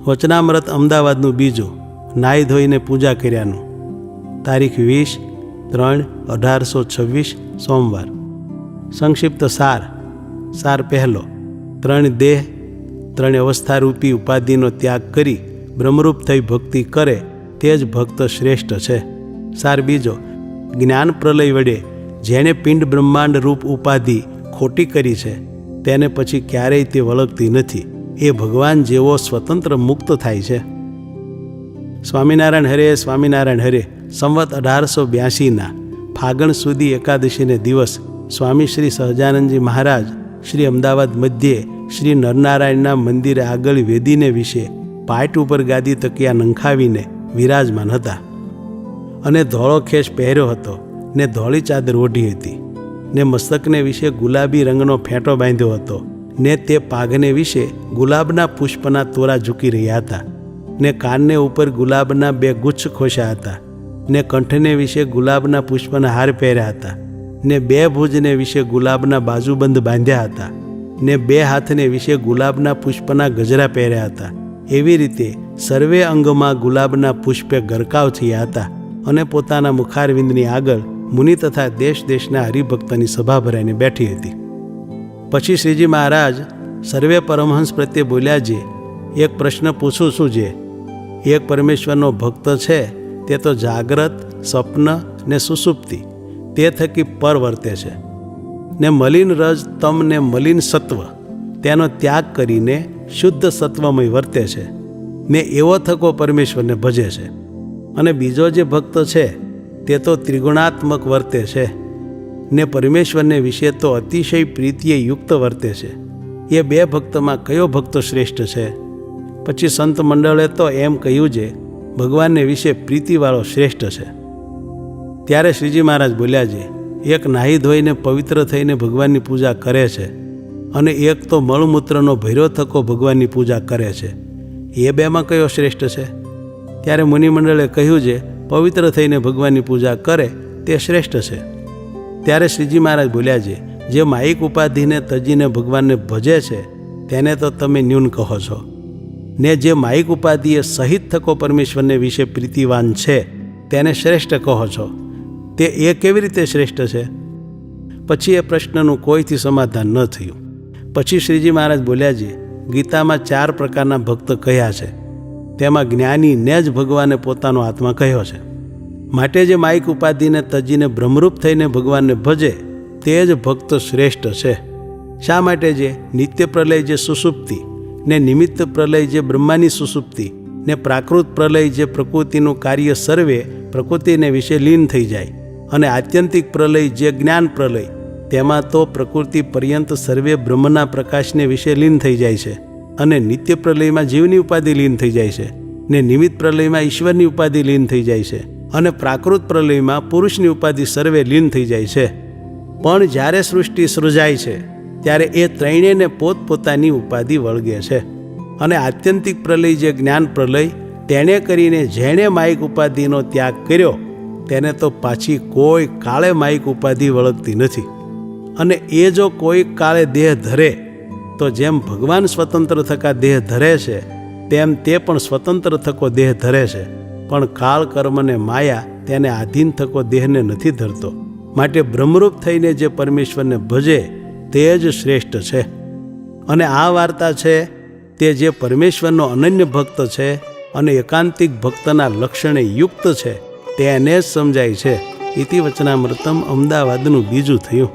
વચનામૃત અમદાવાદનું બીજું, નાહી ધોઈને પૂજા કર્યાનું. તારીખ 20/3/1826 સોમવાર. સંક્ષિપ્ત સાર. પહેલો, 3 દેહ 3 અવસ્થારૂપી ઉપાધિનો ત્યાગ કરી બ્રહ્મરૂપ થઈ ભક્તિ કરે તે જ ભક્ત શ્રેષ્ઠ છે. સાર બીજો, જ્ઞાન પ્રલય વડે જેણે પિંડ બ્રહ્માંડ રૂપ ઉપાધિ ખોટી કરી છે તેને પછી ક્યારેય તે વળગતી નથી. એ ભગવાન જેવો સ્વતંત્ર મુક્ત થાય છે. સ્વામિનારાયણ હરે, સ્વામિનારાયણ હરે. સંવત 1882ના ફાગણ સુધી એકાદશીને દિવસ સ્વામી શ્રી સહજાનંદજી મહારાજ શ્રી અમદાવાદ મધ્યે શ્રી નરનારાયણના મંદિરે આગળ વેદીને વિશે પાટ ઉપર ગાદી તકિયા નંખાવીને વિરાજમાન હતા અને ધોળો ખેસ પહેર્યો હતો ને ધોળી ચાદર ઓઢી હતી ને મસ્તકને વિશે ગુલાબી રંગનો ફેંટો બાંધ્યો હતો ને તે પાઘને વિશે ગુલાબના પુષ્પના તોરા ઝૂકી રહ્યા હતા ને કાનને ઉપર ગુલાબના 2 ગુચ્છ ખોશ્યા હતા ને કંઠને વિશે ગુલાબના પુષ્પના હાર પહેર્યા હતા ને 2 ભુજને વિશે ગુલાબના બાજુબંધ બાંધ્યા હતા ને 2 હાથને વિશે ગુલાબના પુષ્પના ગજરા પહેર્યા હતા. એવી રીતે સર્વે અંગમાં ગુલાબના પુષ્પે ગરકાવ થયા હતા અને પોતાના મુખારવિંદની આગળ મુનિ તથા દેશ દેશના હરિભક્તની સભા ભરાઈને બેઠી હતી. પછી શ્રીજી મહારાજ સર્વે પરમહંસ પ્રત્યે બોલ્યા, જે એક પ્રશ્ન પૂછું છું, જે એક પરમેશ્વરનો ભક્ત છે તે તો જાગ્રત, સ્વપ્ન ને સુષુપ્તિ તે થકી પર વર્તે છે ને મલિન રજ, તમ ને મલિન સત્વ તેનો ત્યાગ કરીને શુદ્ધ સત્વમય વર્તે છે ને એવો થકો પરમેશ્વરને ભજે છે. અને બીજો જે ભક્ત છે તે તો ત્રિગુણાત્મક વર્તે છે ને પરમેશ્વરને વિશે તો અતિશય પ્રીતિએ યુક્ત વર્તે છે. એ 2 ભક્તમાં કયો ભક્ત શ્રેષ્ઠ છે? પછી સંત મંડળે તો એમ કહ્યું છે, ભગવાનને વિશે પ્રીતિવાળો શ્રેષ્ઠ છે. ત્યારે શ્રીજી મહારાજ બોલ્યા, છે એક નાહી ધોઈને પવિત્ર થઈને ભગવાનની પૂજા કરે છે અને એક તો મળમૂત્રનો ભૈરો થકો ભગવાનની પૂજા કરે છે. એ 2માં કયો શ્રેષ્ઠ છે? ત્યારે મુનિમંડળે કહ્યું છે, પવિત્ર થઈને ભગવાનની પૂજા કરે તે શ્રેષ્ઠ છે. ત્યારે શ્રીજી મહારાજ બોલ્યા, છે જે માયિક ઉપાધિને તજીને ભગવાનને ભજે છે તેને તો તમે ન્યૂન કહો છો ને જે માયિક ઉપાધિએ સહિત થકો પરમેશ્વરને વિશે પ્રીતિવાન છે તેને શ્રેષ્ઠ કહો છો. તે એ કેવી રીતે શ્રેષ્ઠ છે? પછી એ પ્રશ્નનું કોઈથી સમાધાન ન થયું. પછી શ્રીજી મહારાજ બોલ્યા, છે ગીતામાં 4 પ્રકારના ભક્ત કહ્યા છે, તેમાં જ્ઞાનીને જ ભગવાને પોતાનો આત્મા કહ્યો છે. માટે જે માયિક ઉપાધિને તજીને બ્રહ્મરૂપ થઈને ભગવાનને ભજે તે જ ભક્ત શ્રેષ્ઠ છે. શા માટે? જે નિત્ય પ્રલય જે સુષુપ્તિ ને નિમિત્ત પ્રલય જે બ્રહ્માની સુષુપ્તિ ને પ્રાકૃત પ્રલય જે પ્રકૃતિનું કાર્ય સર્વે પ્રકૃતિને વિશે લીન થઈ જાય અને આત્યંતિક પ્રલય જે જ્ઞાન પ્રલય તેમાં તો પ્રકૃતિ પર્યંત સર્વે બ્રહ્મના પ્રકાશને વિશે લીન થઈ જાય છે અને નિત્ય પ્રલયમાં જીવની ઉપાધિ લીન થઈ જાય છે ને નિમિત્ત પ્રલયમાં ઈશ્વરની ઉપાધિ લીન થઈ જાય છે અને પ્રાકૃત પ્રલયમાં પુરુષની ઉપાધિ સર્વે લીન થઈ જાય છે. પણ જ્યારે સૃષ્ટિ સૃજાય છે ત્યારે એ ત્રણેયને પોતપોતાની ઉપાધિ વળગે છે અને આત્યંતિક પ્રલય જે જ્ઞાન પ્રલય તેણે કરીને જેણે માયિક ઉપાધિનો ત્યાગ કર્યો તેને તો પાછી કોઈ કાળે માયિક ઉપાધિ વળગતી નથી. અને એ જો કોઈ કાળે દેહ ધરે તો જેમ ભગવાન સ્વતંત્ર થકા દેહ ધરે છે તેમ તે પણ સ્વતંત્ર થકો દેહ ધરે છે, પણ કાળ કર્મને માયા તેને આધીન થકો દેહને નથી ધરતો. માટે બ્રહ્મરૂપ થઈને જે પરમેશ્વરને ભજે તે જ શ્રેષ્ઠ છે. અને આ વાર્તા છે તે જે પરમેશ્વરનો અનન્ય ભક્ત છે અને એકાંતિક ભક્તના લક્ષણે યુક્ત છે તેને જ સમજાય છે. ઇતિ વચનામૃતમ અમદાવાદનું બીજું થયું.